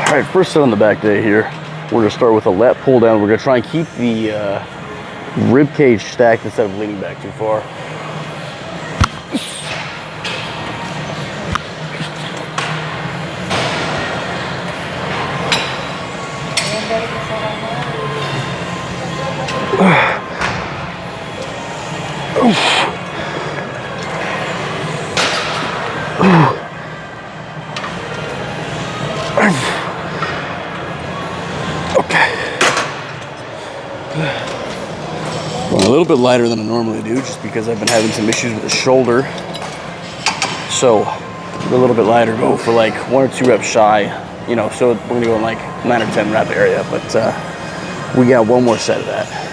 All right, first set on the back day here. We're gonna start with a lat pull down. We're gonna try and keep the rib cage stacked instead of leaning back too far. Well, a little bit lighter than I normally do, just because I've been having some issues with the shoulder. So a little bit lighter, go for like 1 or 2 reps shy, you know, so we're gonna go in like 9 or 10 rep area, but we got one more set of that.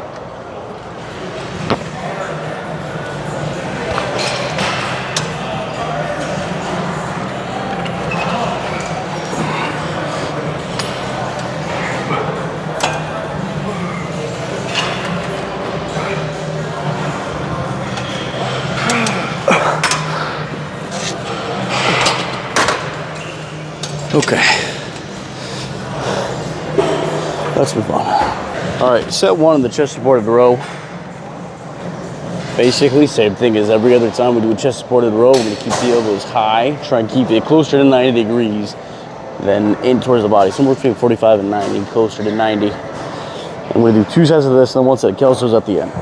Okay, let's move on. All right, set 1 in the chest supported row. Basically, same thing as every other time we do a chest supported row. We're gonna keep the elbows high, try and keep it closer to 90 degrees, then in towards the body, somewhere between 45 and 90, closer to 90. And we're gonna do 2 sets of this, and then 1 set of Kelso's at the end.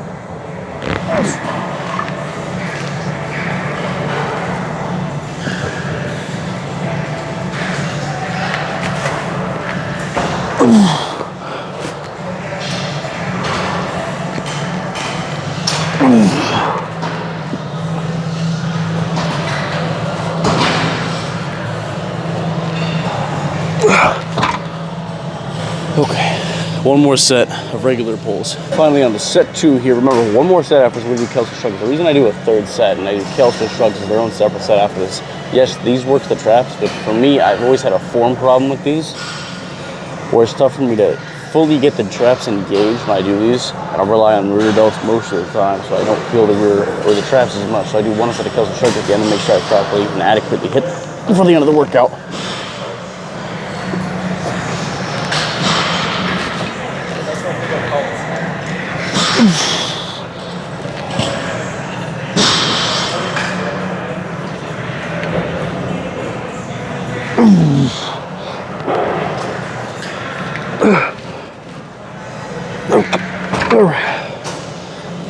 Okay, 1 more set of regular pulls. Finally on to set 2 here. Remember, 1 more set after this, we're gonna do Kelso Shrugs. The reason I do a 3rd set and I do Kelso Shrugs is their own separate set after this. Yes, these work the traps, but for me, I've always had a form problem with these, where it's tough for me to fully get the traps engaged when I do these. And I rely on rear delts most of the time, so I don't feel the rear or the traps as much. So I do 1 set of Kelso Shrugs at the end to make sure I properly and adequately hit before the end of the workout.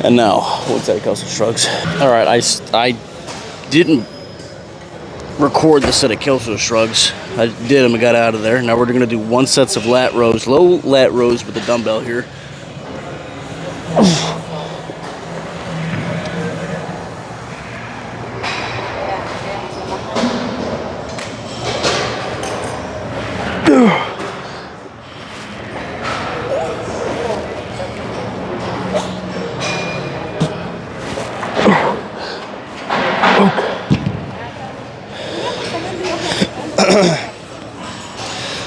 And now, 1 set of Kelso Shrugs. All right, I didn't record the set of Kelso Shrugs. I did them and got out of there. Now we're gonna do 1 set of lat rows, low lat rows with the dumbbell here.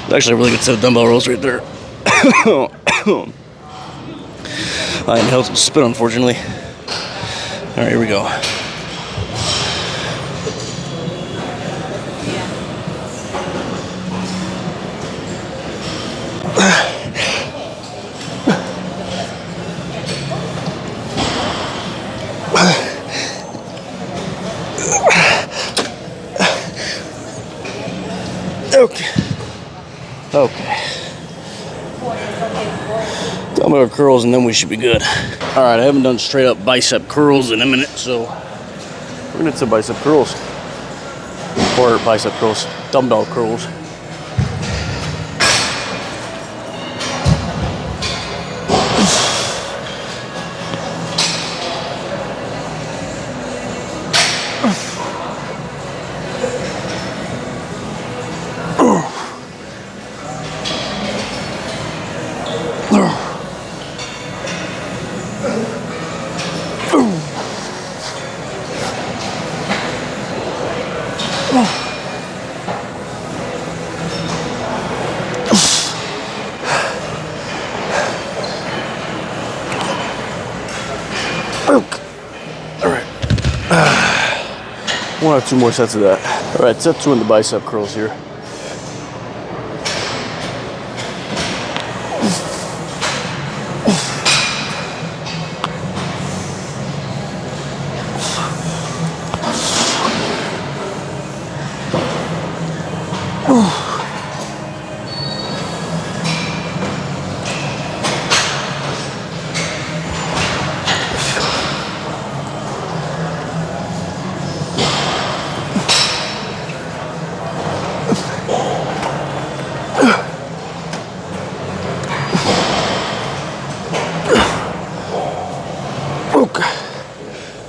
Actually, a really good set of dumbbell rolls right there. I inhaled some spit, unfortunately. All right, here we go. Okay. Dumbbell curls and then we should be good. All right, I haven't done straight up bicep curls in a minute, so we're gonna do some bicep curls. Or bicep curls, dumbbell curls. One or 2 more sets of that. All right, set 2 in the bicep curls here.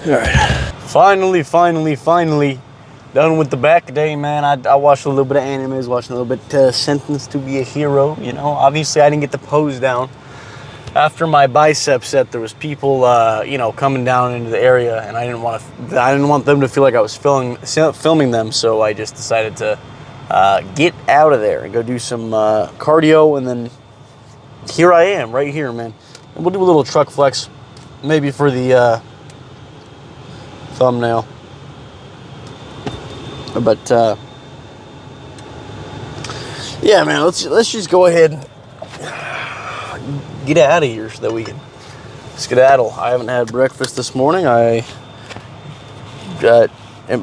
All right. Finally done with the back day, man. I watched a little bit of animes, watching a little bit Sentenced to Be a Hero. You know, obviously I didn't get the pose down. After my bicep set, there was people, you know, coming down into the area, and I didn't want them to feel like I was filming them. So I just decided to get out of there and go do some cardio, and then here I am, right here, man. And we'll do a little truck flex, maybe for the thumbnail. But yeah, man, let's just go ahead and get out of here so that we can skedaddle. I haven't had breakfast this morning. And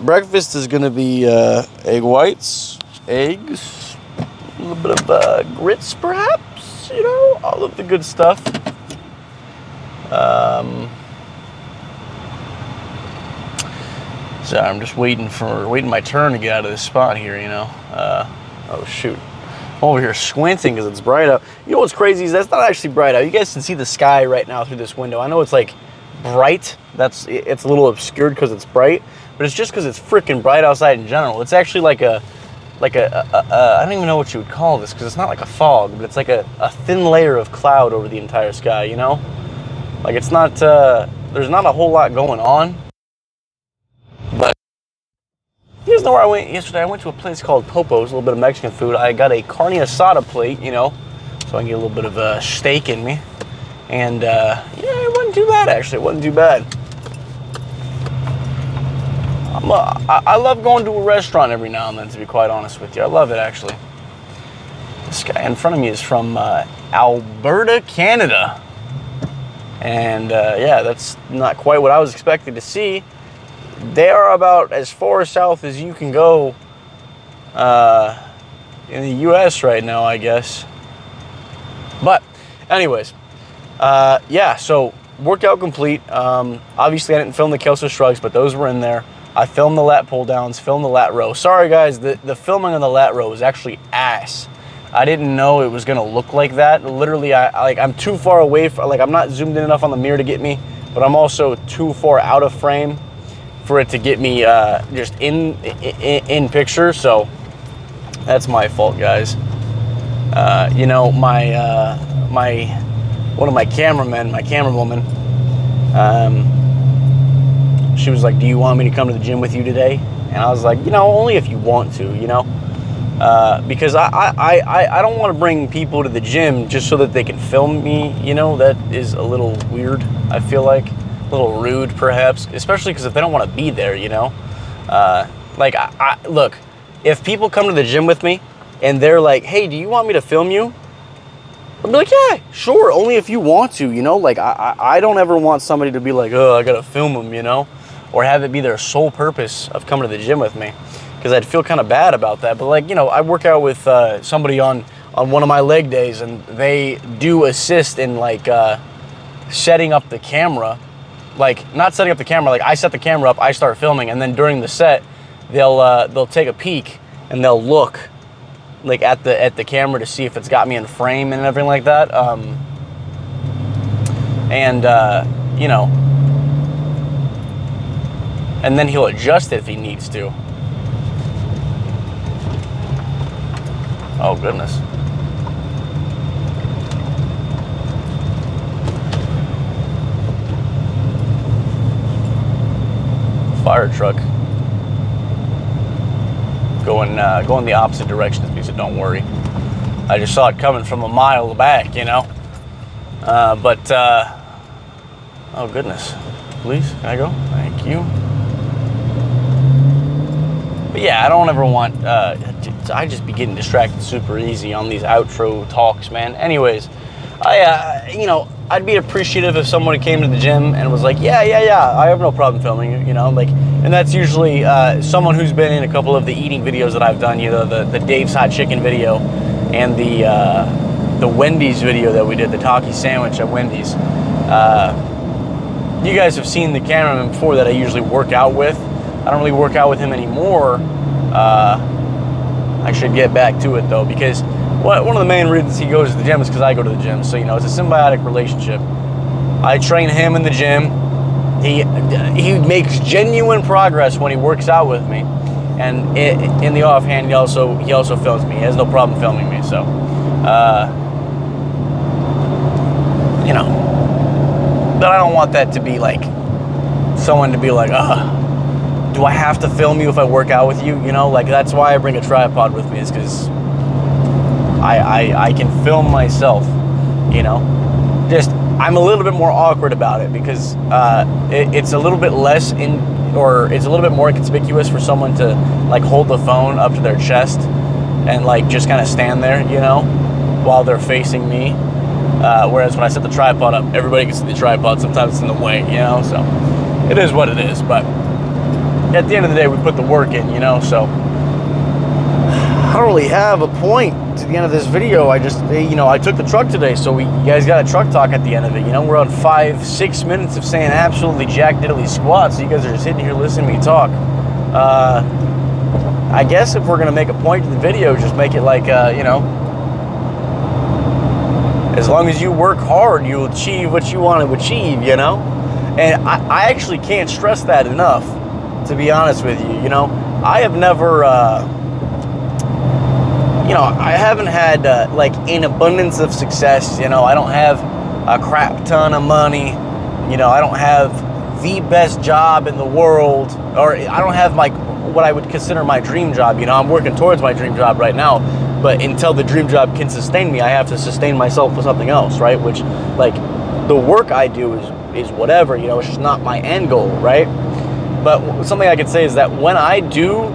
breakfast is gonna be egg whites, eggs, a little bit of grits, perhaps. You know, all of the good stuff. So I'm just waiting my turn to get out of this spot here, you know. Oh shoot. I'm over here squinting because it's bright out. You know what's crazy is that's not actually bright out. You guys can see the sky right now through this window. I know it's like bright. It's a little obscured because it's bright, but it's just because it's freaking bright outside in general. It's actually like a I don't even know what you would call this because it's not like a fog, but it's like a thin layer of cloud over the entire sky, you know? Like it's not, there's not a whole lot going on. But you guys know where I went yesterday? I went to a place called Popo's, a little bit of Mexican food. I got a carne asada plate, you know, so I can get a little bit of steak in me. And yeah, it wasn't too bad actually. It wasn't too bad. I love going to a restaurant every now and then, to be quite honest with you. I love it actually. This guy in front of me is from Alberta, Canada. And yeah, that's not quite what I was expecting to see. They are about as far south as you can go in the U.S. right now, I guess. But anyways, yeah, so workout complete. Obviously, I didn't film the Kelso Shrugs, but those were in there. I filmed the lat pull downs, filmed the lat row. Sorry, guys, the filming on the lat row was actually ass. I didn't know it was gonna look like that. Literally, I'm too far away from, I'm not zoomed in enough on the mirror to get me, but I'm also too far out of frame for it to get me just in picture. So that's my fault, guys. You know, one of my cameramen, my camerawoman, she was like, "Do you want me to come to the gym with you today?" And I was like, you know, only if you want to, you know. Because I don't want to bring people to the gym just so that they can film me, you know. That is a little weird, I feel like. A little rude, perhaps. Especially because if they don't want to be there, you know. Look, if people come to the gym with me and they're like, "Hey, do you want me to film you?" I'll be like, "Yeah, sure, only if you want to," you know. Like, I don't ever want somebody to be like, "Oh, I gotta film them," you know. Or have it be their sole purpose of coming to the gym with me. Because I'd feel kind of bad about that. But like, you know, I work out with somebody on one of my leg days, and they do assist in like setting up the camera. Like, not setting up the camera, like I set the camera up, I start filming, and then during the set, they'll take a peek and they'll look like at the camera to see if it's got me in frame and everything like that. You know, and then he'll adjust it if he needs to. Oh, goodness. Fire truck. Going the opposite direction as me, so don't worry. I just saw it coming from a mile back, you know. Oh, goodness. Please, can I go? Thank you. But yeah, I don't ever want, I just be getting distracted super easy on these outro talks, man. Anyways, you know, I'd be appreciative if someone came to the gym and was like, yeah, I have no problem filming, you know, like, and that's usually someone who's been in a couple of the eating videos that I've done, you know, the Dave's Hot Chicken video and the Wendy's video that we did, the Taki sandwich at Wendy's. You guys have seen the cameraman before that I usually work out with. I don't really work out with him anymore. I should get back to it though, because one of the main reasons he goes to the gym is because I go to the gym. So, you know, it's a symbiotic relationship. I train him in the gym. He makes genuine progress when he works out with me, and in the offhand, he also films me. He has no problem filming me. So, you know, but I don't want that to be like someone to be like, do I have to film you if I work out with you? You know, like that's why I bring a tripod with me, is because I can film myself. You know, just I'm a little bit more awkward about it because it's a little bit less it's a little bit more conspicuous for someone to like hold the phone up to their chest and like just kind of stand there, you know, while they're facing me. Whereas when I set the tripod up, everybody can see the tripod. Sometimes it's in the way, you know, so it is what it is. But at the end of the day, we put the work in, you know, so I don't really have a point to the end of this video. I just, you know, I took the truck today, so you guys got a truck talk at the end of it. You know, we're on 5-6 minutes of saying absolutely jack diddly squat, so you guys are just sitting here listening to me talk. I guess if we're gonna make a point to the video, just make it like, you know, as long as you work hard, you'll achieve what you want to achieve, you know? And I actually can't stress that enough, to be honest with you. You know, I have never, you know, I haven't had like an abundance of success. You know, I don't have a crap ton of money. You know, I don't have the best job in the world, or I don't have like what I would consider my dream job. You know, I'm working towards my dream job right now, but until the dream job can sustain me, I have to sustain myself with something else, right? Which, like, the work I do is whatever, you know, it's just not my end goal, right? But something I could say is that when I do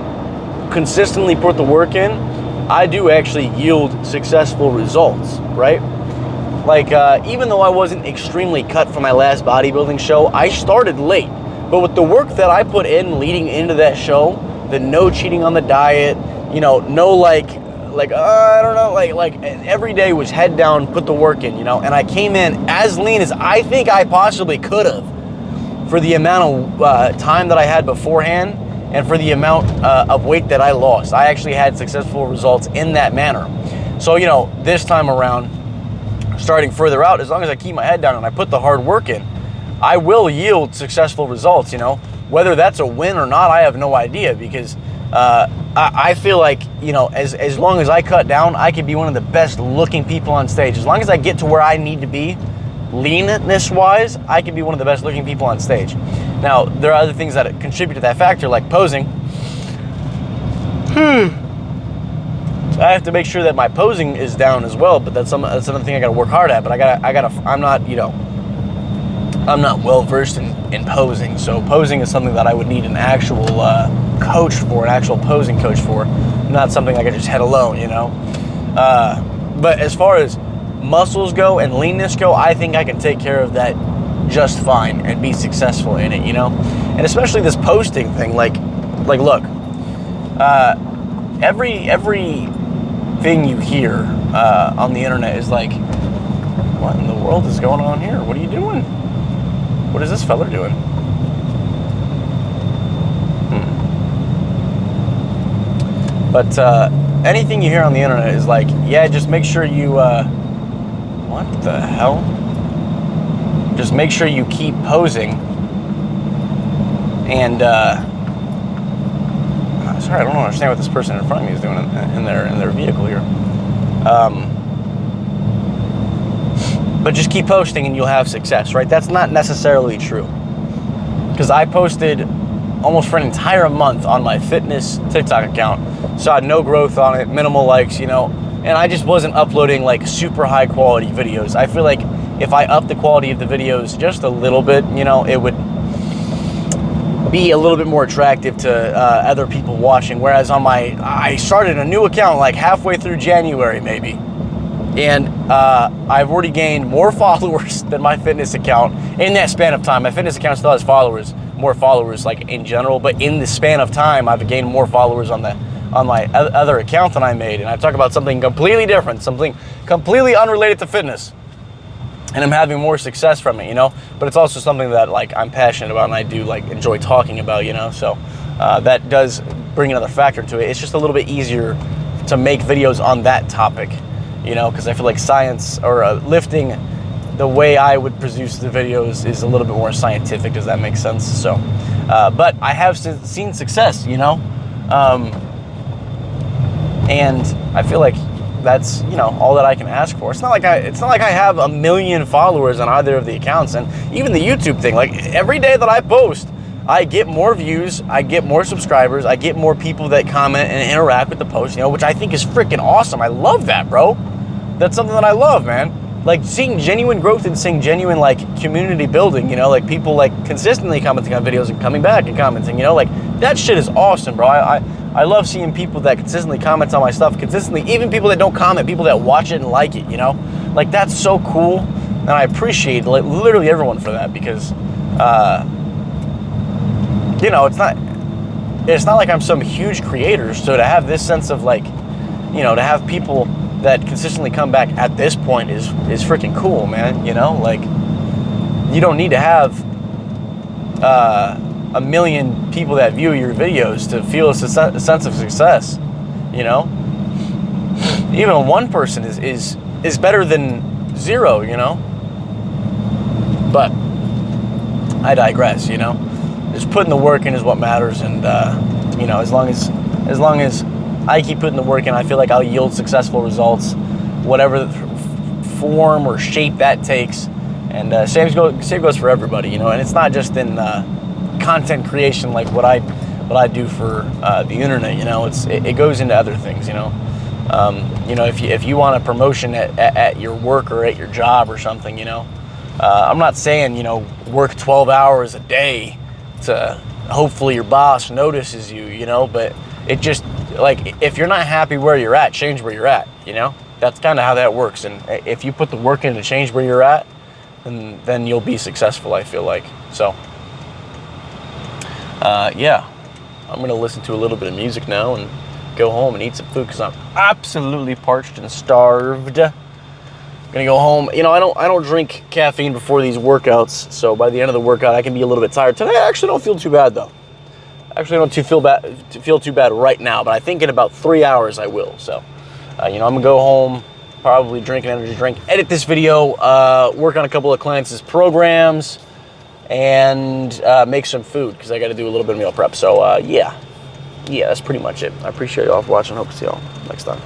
consistently put the work in, I do actually yield successful results, right? Like, even though I wasn't extremely cut for my last bodybuilding show, I started late. But with the work that I put in leading into that show, the no cheating on the diet, you know, no like I don't know, like every day was head down, put the work in, you know, and I came in as lean as I think I possibly could have for the amount of time that I had beforehand and for the amount of weight that I lost. I actually had successful results in that manner. So, you know, this time around, starting further out, as long as I keep my head down and I put the hard work in, I will yield successful results, you know. Whether that's a win or not, I have no idea, because I feel like, you know, as long as I cut down, I could be one of the best looking people on stage. As long as I get to where I need to be, leanness wise, I can be one of the best looking people on stage. Now, there are other things that contribute to that factor, like posing. I have to make sure that my posing is down as well, but that's another thing I gotta work hard at. But I'm not, you know, I'm not well versed in posing, so posing is something that I would need an actual coach for, an actual posing coach for, not something I could just head alone, you know. But as far as muscles go and leanness go, I think I can take care of that just fine and be successful in it, you know. And especially this posting thing, like look, every thing you hear on the internet is like, what in the world is going on here? What are you doing? What is this fella doing? But anything you hear on the internet is like, yeah, just make sure you, what the hell? Just make sure you keep posing. And, sorry, I don't understand what this person in front of me is doing in their vehicle here. But just keep posting and you'll have success, right? That's not necessarily true. Because I posted almost for an entire month on my fitness TikTok account, saw no growth on it, minimal likes, you know, and I just wasn't uploading like super high quality videos. I feel like if I upped the quality of the videos just a little bit, you know, it would be a little bit more attractive to other people watching. Whereas I started a new account like halfway through January maybe. And I've already gained more followers than my fitness account in that span of time. My fitness account still has more followers like in general, but in the span of time, I've gained more followers on my other account than I made. And I talk about something completely different, something completely unrelated to fitness. And I'm having more success from it, you know? But it's also something that like I'm passionate about and I do like enjoy talking about, you know? So that does bring another factor to it. It's just a little bit easier to make videos on that topic, you know, because I feel like science or lifting the way I would produce the videos is a little bit more scientific. Does that make sense? So, but I have seen success, you know, and I feel like that's, you know, all that I can ask for. It's not like I have a million followers on either of the accounts, and even the YouTube thing. Like every day that I post, I get more views, I get more subscribers, I get more people that comment and interact with the post, you know, which I think is freaking awesome. I love that, bro. That's something that I love, man. Like seeing genuine growth and seeing genuine like community building, you know, like people like consistently commenting on videos and coming back and commenting, you know, like that shit is awesome, bro. I love seeing people that consistently comment on my stuff, consistently, even people that don't comment, people that watch it and like it, you know, like that's so cool. And I appreciate like literally everyone for that, because, you know, it's not like I'm some huge creator. So to have this sense of like, you know, to have people that consistently come back at this point is freaking cool, man. You know, like you don't need to have a million people that view your videos to feel a sense of success. You know, even one person is better than zero. You know, but I digress. You know, just putting the work in is what matters, and you know, as long as I keep putting the work in, I feel like I'll yield successful results, whatever form or shape that takes. And same goes for everybody, you know. And it's not just in content creation, like what I do for the internet, you know. It goes into other things, you know. You know, if you want a promotion at your work or at your job or something, you know, I'm not saying, you know, work 12 hours a day to hopefully your boss notices you, you know, but it just, like, if you're not happy where you're at, change where you're at, you know? That's kind of how that works. And if you put the work in to change where you're at, then you'll be successful, I feel like. So, yeah, I'm going to listen to a little bit of music now and go home and eat some food because I'm absolutely parched and starved. I'm going to go home. You know, I don't drink caffeine before these workouts, so by the end of the workout, I can be a little bit tired. Today, I actually don't feel too bad, though. Actually, I don't feel too bad right now, but I think in about 3 hours I will. So, you know, I'm gonna go home, probably drink an energy drink, edit this video, work on a couple of clients' programs, and make some food because I got to do a little bit of meal prep. So, yeah, that's pretty much it. I appreciate y'all for watching. Hope to see y'all next time.